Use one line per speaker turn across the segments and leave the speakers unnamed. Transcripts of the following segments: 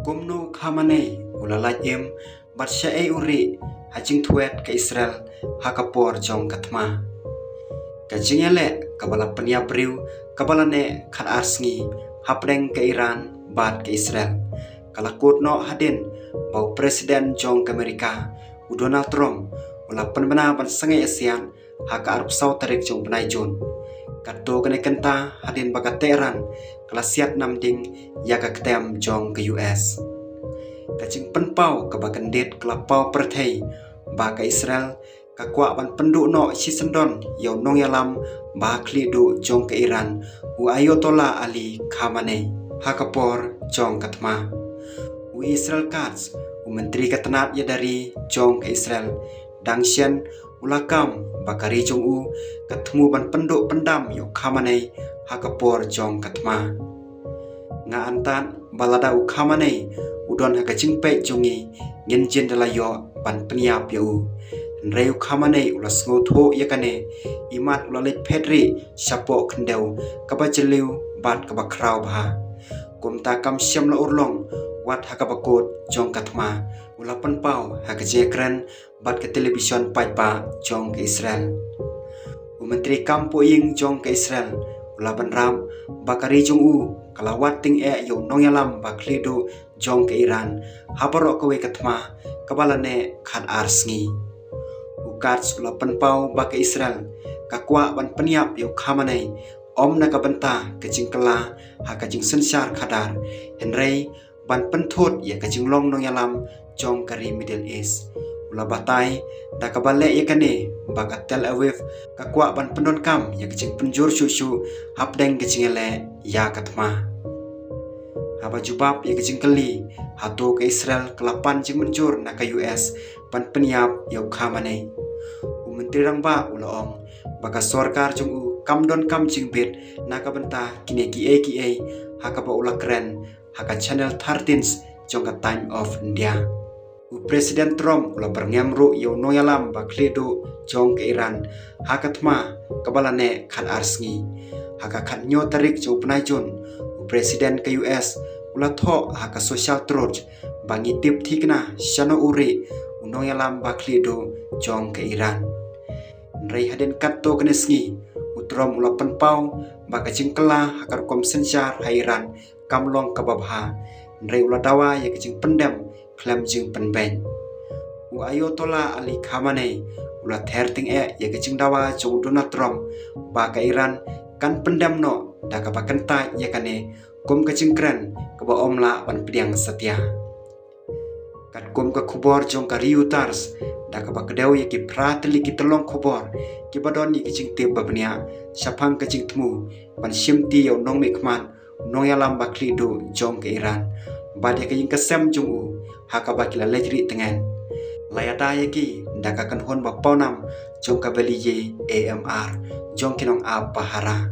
Kumnu Khamenei ulalaj batsyae uri hajing tuet ke Israel hakapor jong katma. Kajing ele kabala peniap riu kabala ne khat arsngi hapdeng ke Iran bat ke Israel. Kalakut no hadin bau Presiden jong ke Amerika Donald Trump ula penbena ban sangai ASEAN haka Arab Saudi tarik jong benai Jun. Kato kene kenta hadin baga Tehran kelasiat namding yaga ketem jong ke US. Kacing penpau ke bagandit kelapau perthai ba ke Israel kakwa ban penduk no sisendon yau nong yalam ba klidu jong ke Iran u Ayatollah Ali Khamenei hakapor jong katma. U Israel Katz u menteri ketenat ya dari jong ke Israel dangsyen ulakam bakari jong u ketemu ban penduk pendam yau Khamenei hakapor jong katma. Nga antan balada u Khamenei udon hakacing pe jongi ngin jin dalayo ban peniap yau. Nreu Khamenei ulas ngotho yakane imat ulalit pedri sapo kendau kabajeliu bat kabakrau bha. Kumta kam syam la urlong wat hakabakot jong katma ulapan pau hakajekran bat ke television paipa jong ke Israel. Menteri kampo ying jong ke Israel ulapan ram bakari jong u kalawat ting yo nong yalam baklido jong ke Iran habarok kowe katma kabalane khat arsngi. Ukats ulapan pau bak Israel kakwa ban peniap yo Khamenei om nakabenta kajing kala hakajing sensar khadar henrei ban penthot ya kajing long nong yalam jong kari Middle East ulabatai dakabale yakane bak Tel Aviv kakwa ban pendon kam ya kajing penjur susu hapdeng kajing ele ya katma. Haba jubab ya kajing keli hatu ke Israel kelapan jing menjur na ke US ban peniap yau Khamenei. Menteri rangba ulaong baka sorkar jong u kamdon kam jing bit na ka benta kine ki hakapa ula keren haka channel 13 jong ka Time of India. U Presiden Trump ula berngamru yau noyalam bakledo jong ke Iran hakatma kabalane khat arsngi haka khat nyo tarik jong penai Jun. U Presiden ke US ula tho haka social truth bangi tip thikna shano uri unoyalam bakledo jong ke Iran. Nrei hadin katto kenesngi utrom ula penpau baka jingkela hakar kom sensar hairan kamlong kababha nrei ula dawa ya kejing pendam klam jing penben. U Ayatollah Ali Khamenei ula therting ya kejing dawa jong Donald Trump baka Iran kan pendam no daka bakenta ya kane kom kejing kren kaba omla ban pediang setia. Kat kom ka kubor jong ka riutars daka bakadau ya ki prateli ki telong kubor ki badon ni kejing tip babnia sapang kejing temu ban simti yo nong mikman nong yalam baklido jong ke Iran bad ya kejing kesem jong u haka bakila lejri tengen layada ya ki daka kan hon ba ponam jong ka beliye AMR jong kinong a pahara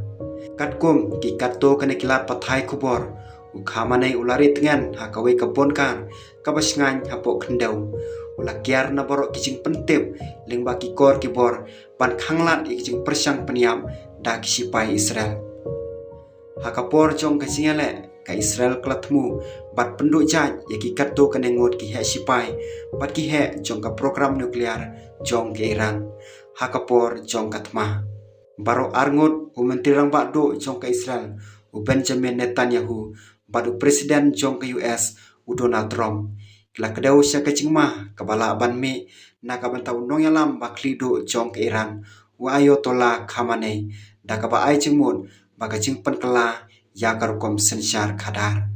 kat kom ki katto kane kilat pathai kubor u Khamenei ulari tengen haka we kabonkan kabasngan hapo kendau ula kiar na borok kijing pentip ling baki kor kibor ban khanglat kijing persang peniam da kisipai Israel. Hakapor jong kijing ele ka Israel klatmu bat penduk jaj yaki katto kanengot ki he sipai bat ki he jong ka program nuklear jong ke Iran. Hakapor jong katma. Baro arngut u menteri rang bakdo jong ke Israel u Benjamin Netanyahu badu presiden jong ke US u Donald Trump. Kila kedau sya kecing mah kabala ban mi na ka bantau nong yalam baklido jong ke Iran u Ayatollah Khamenei da ka ba ai jingmun baka jing pen kala ya karukom sensar khadar.